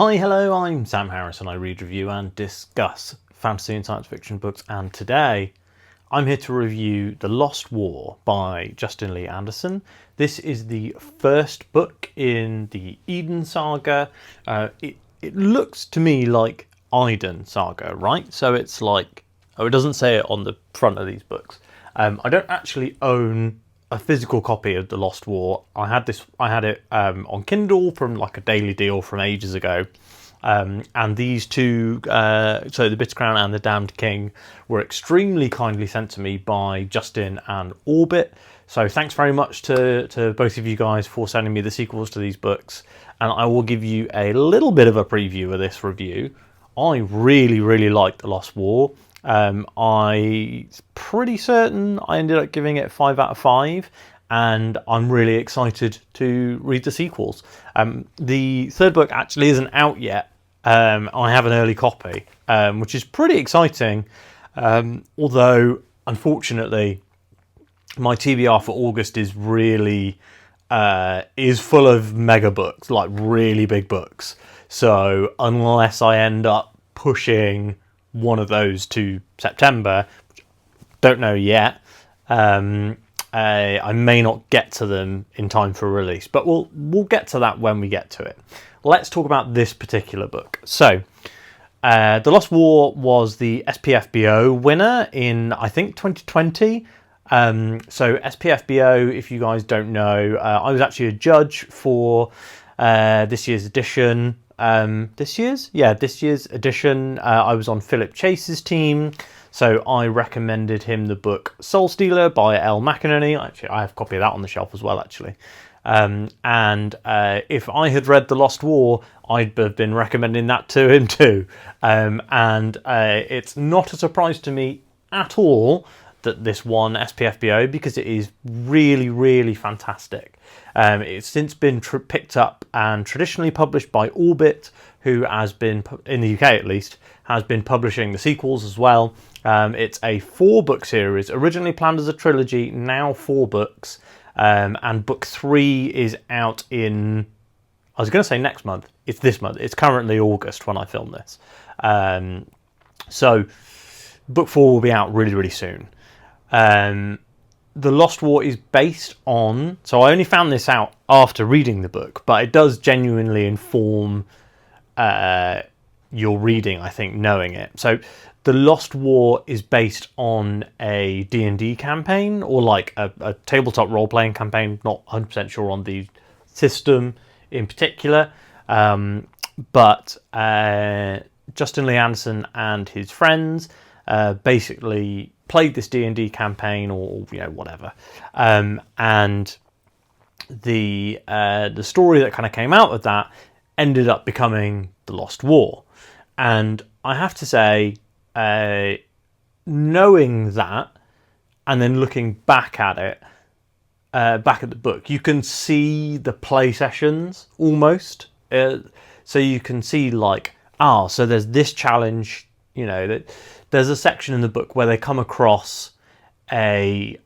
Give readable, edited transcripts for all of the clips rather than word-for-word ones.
Hi, hello, I'm Sam Harris and I read, review and discuss fantasy and science fiction books, and today I'm here to review The Lost War by Justin Lee Anderson. This is the first book in the Eidyn Saga. It looks to me like Eidyn Saga, right? So it's like, it doesn't say it on the front of these books. I don't actually own a physical copy of The Lost War. I had it on Kindle from like a daily deal from ages ago. And these two, so The Bitter Crown and The Damned King, were extremely kindly sent to me by Justin and Orbit. So thanks very much to both of you guys for sending me the sequels to these books. And I will give you a little bit of a preview of this review. I really liked The Lost War. I'm pretty certain I ended up giving it 5 out of 5, and I'm really excited to read the sequels. The third book actually isn't out yet. I have an early copy, which is pretty exciting, although unfortunately my TBR for August is really is full of mega books, like really big books. So unless I end up pushing one of those to September, don't know yet, I may not get to them in time for release, but we'll get to that when we get to it. Let's talk about this particular book. So The Lost War was the SPFBO winner in, I think, 2020. So SPFBO, if you guys don't know, I was actually a judge for this year's edition. This year's edition. I was on Philip Chase's team, so I recommended him the book Soul Stealer by L. McInerney. Actually, I have a copy of that on the shelf as well, actually. And if I had read The Lost War, I'd have been recommending that to him too. And it's not a surprise to me at all that this won SPFBO, because it is really fantastic. It's since been picked up and traditionally published by Orbit, who has been, in the UK at least, has been publishing the sequels as well. It's a 4-book series, originally planned as a trilogy, now 4 books. And book 3 is out in, I was going to say next month, it's this month. It's currently August when I film this. So book 4 will be out really soon. The Lost War is based on, so I only found this out after reading the book, but it does genuinely inform your reading, I think, knowing it. So The Lost War is based on a D&D campaign, or like a tabletop role-playing campaign. Not 100% sure on the system in particular, but Justin Lee Anderson and his friends basically played this D&D campaign, or whatever, and the story that kind of came out of that ended up becoming The Lost War. And I have to say, knowing that and then looking back at it, back at the book, you can see the play sessions almost. So you can see like, so there's this challenge, that there's a section in the book where they come across a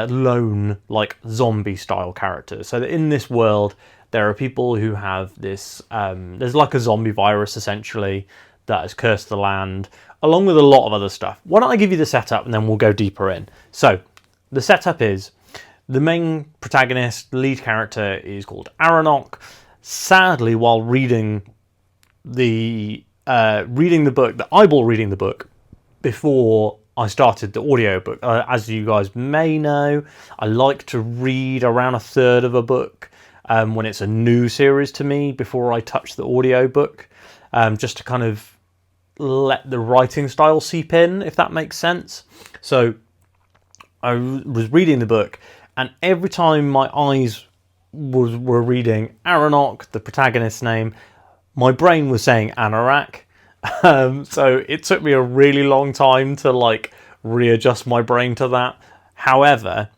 lone, like, zombie style character. So that in this world there are people who have this, there's like a zombie virus essentially that has cursed the land, along with a lot of other stuff. Why don't I give you the setup and then we'll go deeper in. So the setup is, the main protagonist, lead character, is called Aranok. Sadly, while reading the book, the eyeball reading the book before I started the audiobook, as you guys may know, I like to read around a third of a book when it's a new series to me before I touch the audiobook, just to kind of let the writing style seep in, if that makes sense. So I was reading the book, and every time my eyes were reading Aranok, the protagonist's name, my brain was saying Anorak. So it took me a really long time to like readjust my brain to that. However,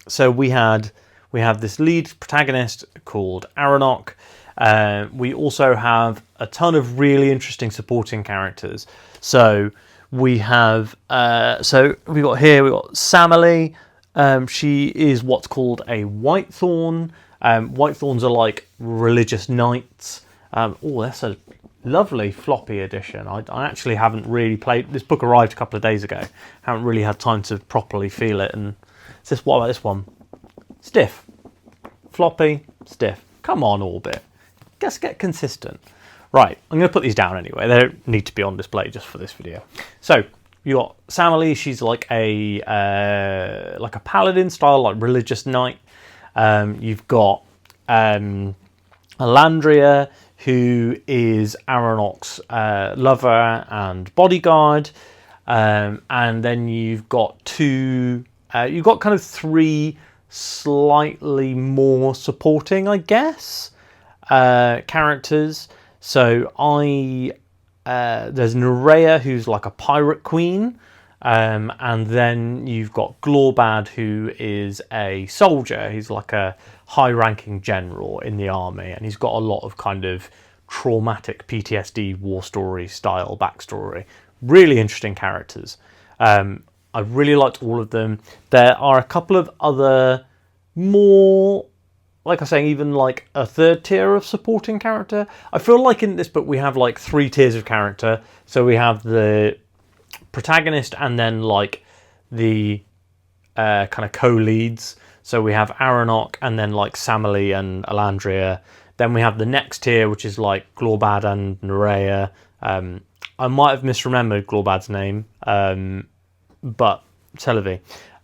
so we have this lead protagonist called Aranok. We also have a ton of really interesting supporting characters. So we have, we got Samali. She is what's called a Whitethorn. Whitethorns are like religious knights. That's a lovely floppy edition. I actually haven't really played... This book arrived a couple of days ago. Haven't really had time to properly feel it. And what about this one? Stiff. Floppy, stiff. Come on, Orbit. Just get consistent. Right, I'm going to put these down anyway. They don't need to be on display just for this video. So, you got Samali. She's like a paladin style, like religious knight. You've got Alandria, who is Aranok's lover and bodyguard. And then you've got you've got kind of three slightly more supporting, I guess, characters. So there's Nerea, who's like a pirate queen, and then you've got Glorbad, who is a soldier. He's like a high-ranking general in the army, and he's got a lot of kind of traumatic PTSD war story style backstory. Really interesting characters. I really liked all of them. There are a couple of other more, like I say, even like a third tier of supporting character. I feel like in this book we have like 3 tiers of character. So we have the protagonist and then like the kind of co-leads. So we have Aranok and then like Samali and Alandria. Then we have the next tier, which is like Glorbad and Nerea. I might have misremembered Glorbad's name, but Celevi.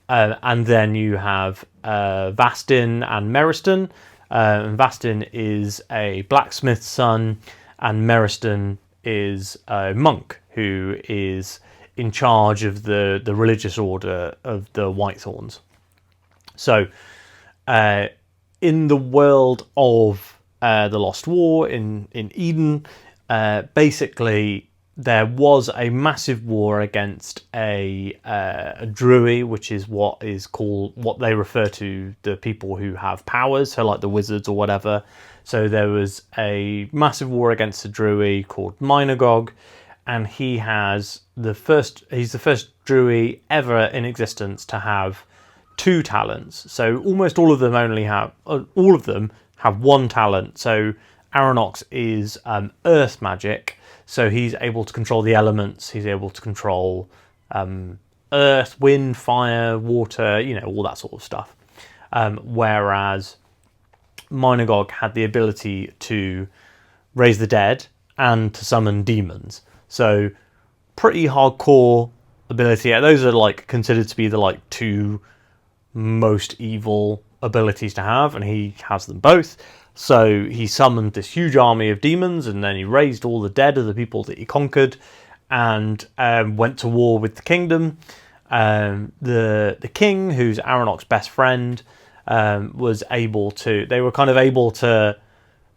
And then you have Vastin and Meriston. Vastin is a blacksmith's son, and Meriston is a monk who is in charge of the religious order of the Whitethorns. So, in the world of the Lost War in Eidyn, basically there was a massive war against a Druid, which is what they refer to the people who have powers, so like the wizards or whatever. So there was a massive war against a Druid called Minagog, and he's the first Druid ever in existence to have 2 talents. So almost all of them have 1 talent. So Aranok's is earth magic. So he's able to control the elements. He's able to control earth, wind, fire, water, all that sort of stuff. Whereas Minagog had the ability to raise the dead and to summon demons. So pretty hardcore ability. Those are like considered to be the 2 most evil abilities to have, and he has them both. So he summoned this huge army of demons, and then he raised all the dead of the people that he conquered, and went to war with the kingdom. The king, who's Aranok's best friend, was able to... They were kind of able to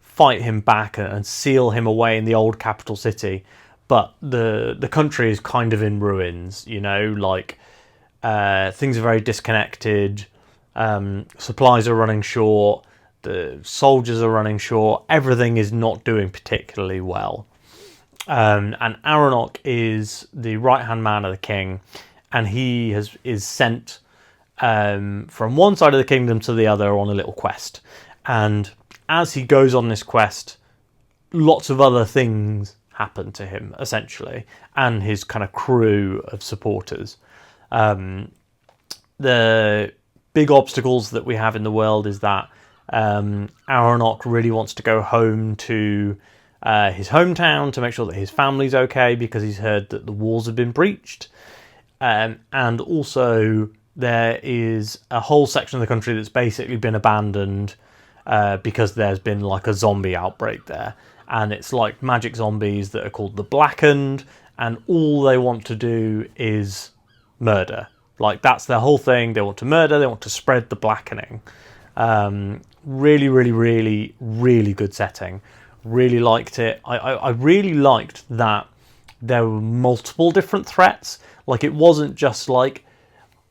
fight him back and seal him away in the old capital city. But the country is kind of in ruins, things are very disconnected. Supplies are running short. The soldiers are running short. Everything is not doing particularly well. And Aranok is the right-hand man of the king, and he is sent from one side of the kingdom to the other on a little quest. And as he goes on this quest, lots of other things happen to him, essentially, and his kind of crew of supporters. The big obstacles that we have in the world is that Aranok really wants to go home to his hometown to make sure that his family's okay, because he's heard that the walls have been breached. And also there is a whole section of the country that's basically been abandoned because there's been like a zombie outbreak there. And it's like magic zombies that are called the Blackened, and all they want to do is murder. Like, that's their whole thing. They want to murder, they want to spread the blackening. Really, really, really, really good setting. Really liked it. I really liked that there were multiple different threats. Like, it wasn't just like,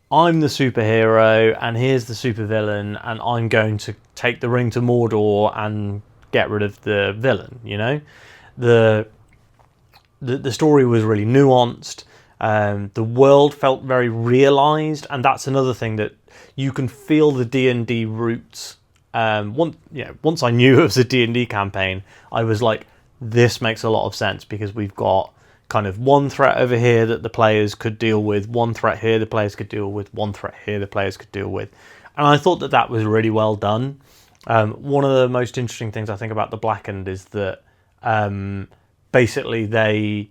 I'm the superhero and here's the supervillain and I'm going to take the ring to Mordor and get rid of the villain, The story was really nuanced. The world felt very realised, and that's another thing that you can feel the D&D roots. Once I knew it was a D&D campaign, I was like, this makes a lot of sense, because we've got kind of one threat over here that the players could deal with, one threat here the players could deal with, one threat here the players could deal with. And I thought that that was really well done. One of the most interesting things I think about the Blackened is that basically they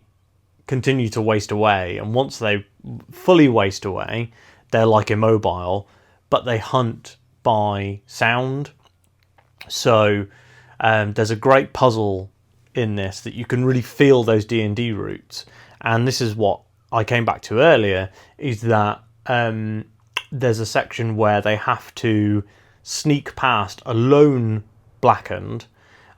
continue to waste away, and once they fully waste away, they're like immobile, but they hunt by sound. So there's a great puzzle in this that you can really feel those D&D roots, and this is what I came back to earlier, is that there's a section where they have to sneak past a lone Blackened,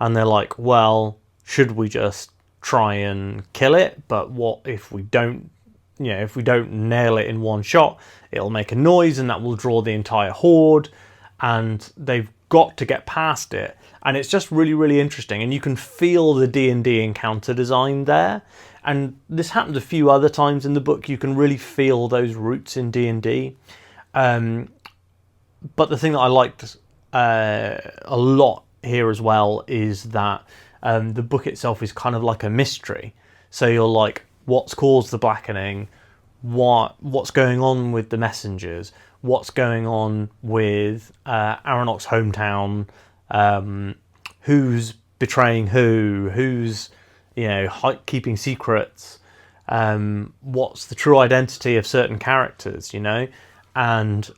and they're like, well, should we just try and kill it? But what if we don't, if we don't nail it in one shot, it'll make a noise and that will draw the entire horde, and they've got to get past it. And it's just really, really interesting, and you can feel the D&D encounter design there. And this happens a few other times in the book. You can really feel those roots in D&D. But the thing that I liked a lot here as well is that the book itself is kind of like a mystery. So you're like, what's caused the blackening? What's going on with the messengers? What's going on with Aronok's hometown? Who's betraying who? Who's keeping secrets? What's the true identity of certain characters? And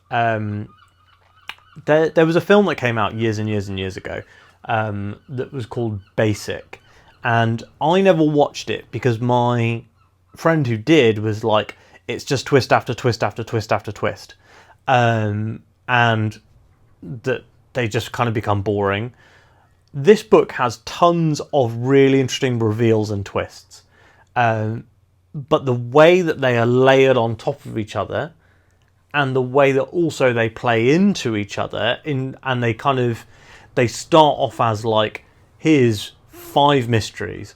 there was a film that came out years and years and years ago that was called Basic, and I never watched it because my friend who did was like, it's just twist after twist after twist after twist, and that they just kind of become boring. This book has tons of really interesting reveals and twists, but the way that they are layered on top of each other, and the way that also they play into each other, and they start off as like, here's 5 mysteries,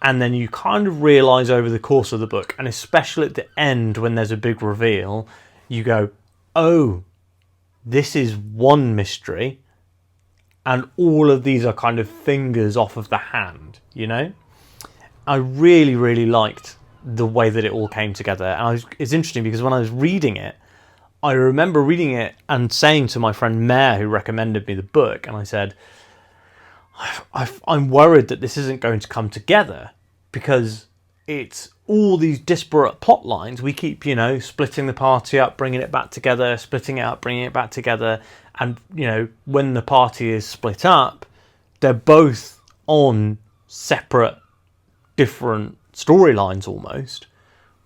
and then you kind of realise over the course of the book, and especially at the end when there's a big reveal, you go, oh, this is one mystery, and all of these are kind of fingers off of the hand, I really, really liked the way that it all came together. And it's interesting because when I was reading it, I remember reading it and saying to my friend Mare, who recommended me the book, and I said, I'm worried that this isn't going to come together, because it's all these disparate plot lines. We keep, splitting the party up, bringing it back together, splitting it up, bringing it back together. And, when the party is split up, they're both on separate, different storylines almost.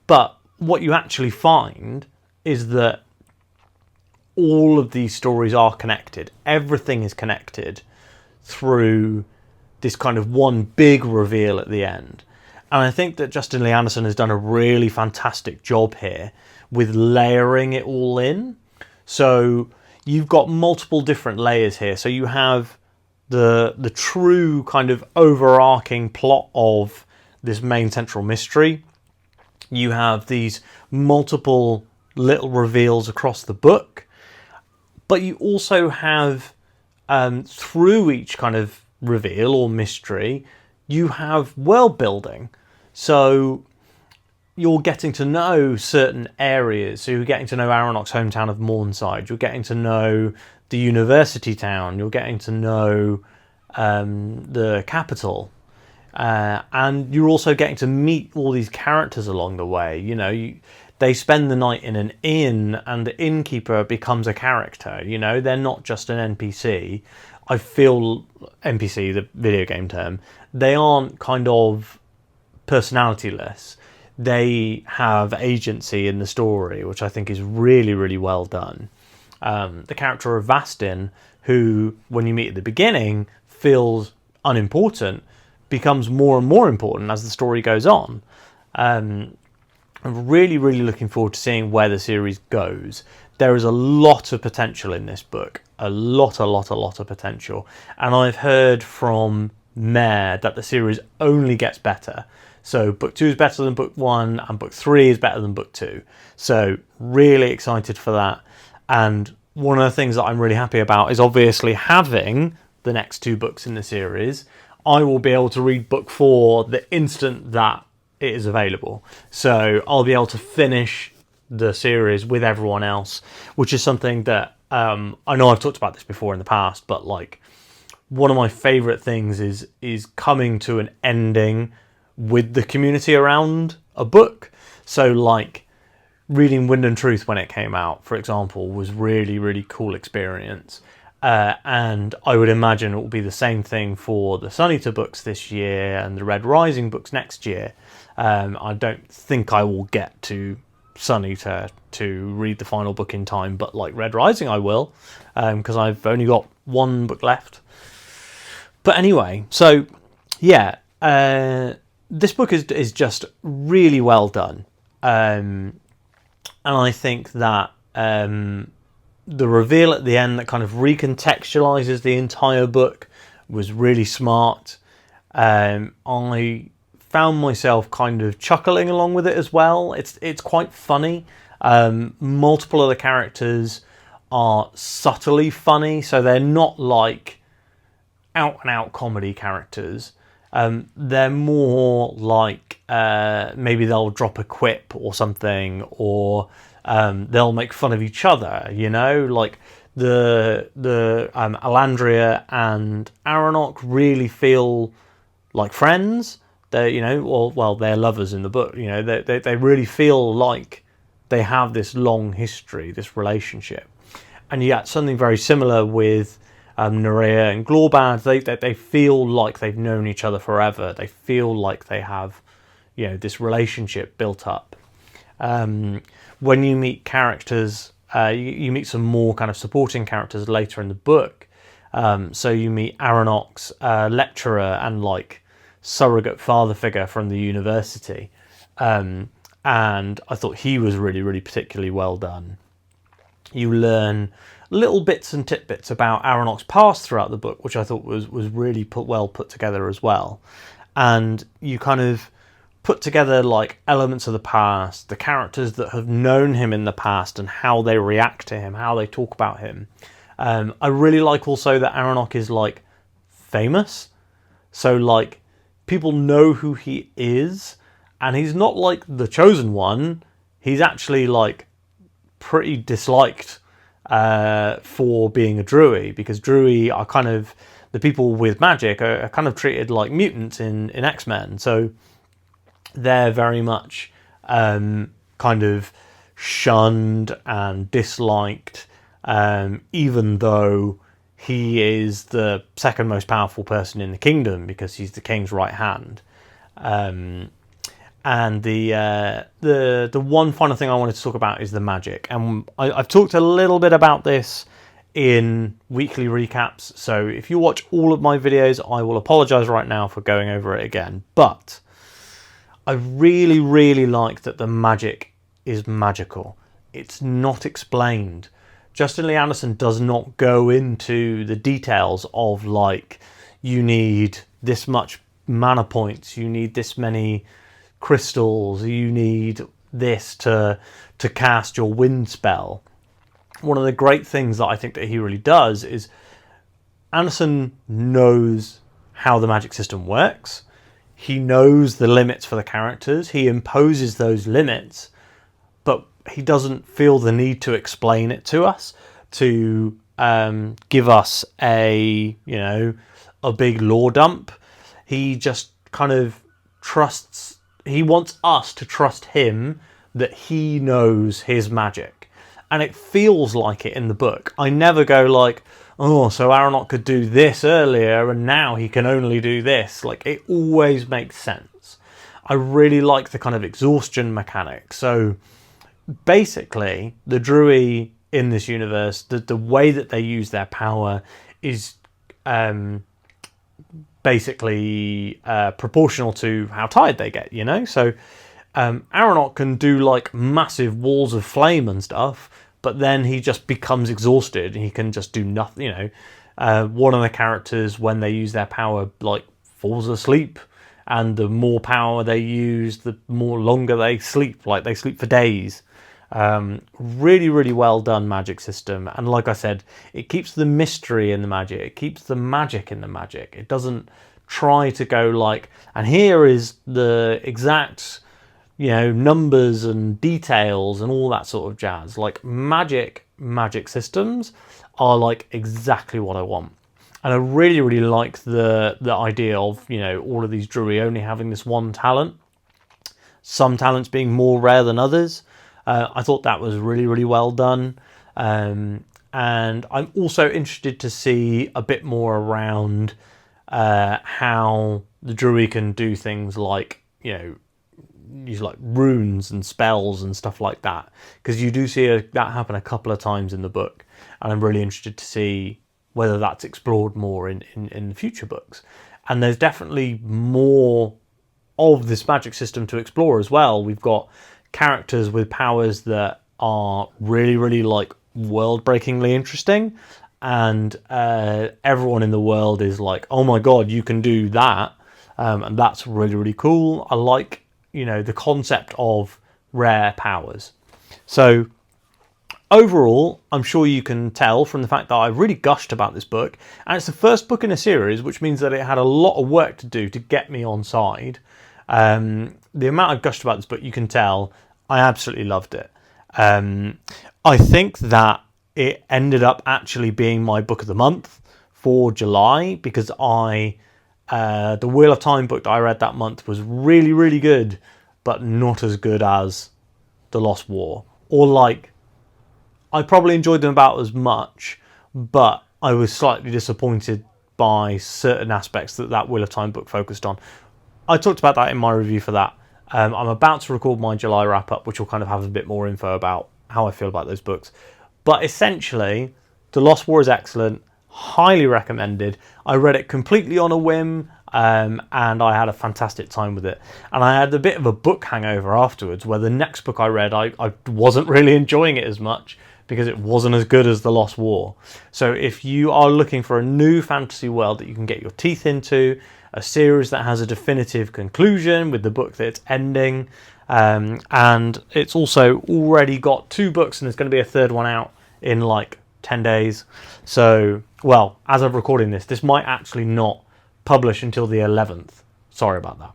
But what you actually find is that all of these stories are connected. Everything is connected through this kind of one big reveal at the end. And I think that Justin Lee Anderson has done a really fantastic job here with layering it all in. So you've got multiple different layers here. So you have the true kind of overarching plot of this main central mystery. You have these multiple little reveals across the book. But you also have, through each kind of reveal or mystery, you have world building. So you're getting to know certain areas. So you're getting to know Aronok's hometown of Mornside. You're getting to know the university town. You're getting to know the capital. And you're also getting to meet all these characters along the way. They spend the night in an inn, and the innkeeper becomes a character. They're not just an NPC. I feel NPC, the video game term, they aren't kind of personalityless. They have agency in the story, which I think is really, really well done. The character of Vastin, who, when you meet at the beginning, feels unimportant, becomes more and more important as the story goes on. I'm really, really looking forward to seeing where the series goes. There is a lot of potential in this book. A lot of potential. And I've heard from Mare that the series only gets better. So book 2 is better than book 1, and book 3 is better than book 2. So really excited for that. And one of the things that I'm really happy about is obviously having the next 2 books in the series. I will be able to read book 4 the instant that it is available. So I'll be able to finish the series with everyone else, which is something that I know I've talked about this before in the past, but like one of my favourite things is coming to an ending with the community around a book. So like reading Wind and Truth when it came out, for example, was really, really cool experience. And I would imagine it will be the same thing for the Sun Eater books this year and the Red Rising books next year. I don't think I will get to Sun Eater to read the final book in time, but like Red Rising I will, because I've only got one book left. But anyway, so yeah, this book is just really well done. And I think that the reveal at the end that kind of recontextualizes the entire book was really smart. I found myself kind of chuckling along with it as well. It's quite funny. Multiple of the characters are subtly funny, so they're not like out and out comedy characters. They're more like maybe they'll drop a quip or something, or they'll make fun of each other, you know, like the Alandria and Aranok really feel like friends. They're, you know, well, they're lovers in the book, you know, they really feel like they have this long history, this relationship. And yet something very similar with Nerea and Glorbad. They feel like they've known each other forever. They feel like they have, you know, this relationship built up. When you meet characters, you meet some more kind of supporting characters later in the book. So you meet Aranok's lecturer and like surrogate father figure from the university. And I thought he was really, really particularly well done. You learn little bits and tidbits about Aranok's past throughout the book, which I thought was really well put together as well. And you kind of put together like elements of the past, the characters that have known him in the past and how they react to him, how they talk about him. I really like also that Aranok is like famous. So like people know who he is, and he's not like the chosen one. He's actually like pretty disliked for being a Druid, because Druid are kind of, the people with magic are kind of treated like mutants in X-Men. So they're very much kind of shunned and disliked, even though he is the second most powerful person in the kingdom because he's the king's right hand. And the one final thing I wanted to talk about is the magic. And I've talked a little bit about this in weekly recaps. So if you watch all of my videos, I will apologise right now for going over it again. But I really, really like that the magic is magical. It's not explained. Justin Lee Anderson does not go into the details of like, you need this much mana points, you need this many crystals, you need this to cast your wind spell. One of the great things that I think that he really does is Anderson knows how the magic system works. He knows the limits for the characters. He imposes those limits, but he doesn't feel the need to explain it to us, to give us a big lore dump. He just kind of trusts. He wants us to trust him that he knows his magic, and it feels like it in the book. I never go like, oh, so Aranok could do this earlier and now he can only do this. Like, it always makes sense. I really like the kind of exhaustion mechanic. So basically, the Druid in this universe, the way that they use their power is basically proportional to how tired they get, you know? So Aranok can do like massive walls of flame and stuff, but then he just becomes exhausted and he can just do nothing, you know. One of the characters, when they use their power, like falls asleep, and the more power they use, the more longer they sleep, like they sleep for days. Really, really well done magic system. And like I said, it keeps the mystery in the magic. It keeps the magic in the magic. It doesn't try to go like, and here is the exact, you know, numbers and details and all that sort of jazz. Like magic systems are like exactly what I want. And I really, really like the idea of, you know, all of these Drury only having this one talent. Some talents being more rare than others. I thought that was really, really well done. And I'm also interested to see a bit more around how the Drury can do things like, you know, use like runes and spells and stuff like that. Because you do see that happen a couple of times in the book. And I'm really interested to see whether that's explored more in future books. And there's definitely more of this magic system to explore as well. We've got characters with powers that are really, really like world-breakingly interesting, and everyone in the world is like, oh my god, you can do that, and that's really, really cool. I like, you know, the concept of rare powers. So overall, I'm sure you can tell from the fact that I really gushed about this book, and it's the first book in a series, which means that it had a lot of work to do to get me on side. The amount I've gushed about this book, you can tell I absolutely loved it. I think that it ended up actually being my book of the month for July, because the Wheel of Time book that I read that month was really, really good, but not as good as The Lost War. Or like, I probably enjoyed them about as much, but I was slightly disappointed by certain aspects that Wheel of Time book focused on. I talked about that in my review for that. I'm about to record my July wrap-up, which will kind of have a bit more info about how I feel about those books. But essentially, The Lost War is excellent, highly recommended. I read it completely on a whim, and I had a fantastic time with it. And I had a bit of a book hangover afterwards, where the next book I read, I wasn't really enjoying it as much, because it wasn't as good as The Lost War. So if you are looking for a new fantasy world that you can get your teeth into, a series that has a definitive conclusion with the book that it's ending, and it's also already got 2 books, and there's going to be a third one out in like 10 days. So, well, as I'm recording this might actually not publish until the 11th. Sorry about that.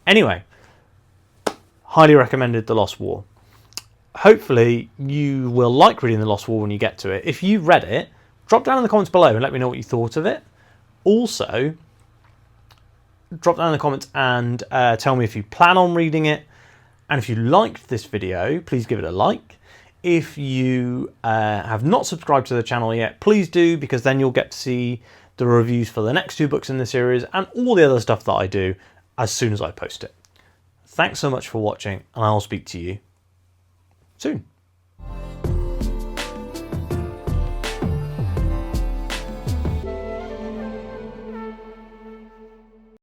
Anyway, highly recommended The Lost War. Hopefully you will like reading The Lost War when you get to it. If you read it, drop down in the comments below and let me know what you thought of it. Also, drop down in the comments and tell me if you plan on reading it. And if you liked this video, please give it a like. If you have not subscribed to the channel yet, please do, because then you'll get to see the reviews for the next 2 books in the series and all the other stuff that I do as soon as I post it. Thanks so much for watching, and I'll speak to you soon.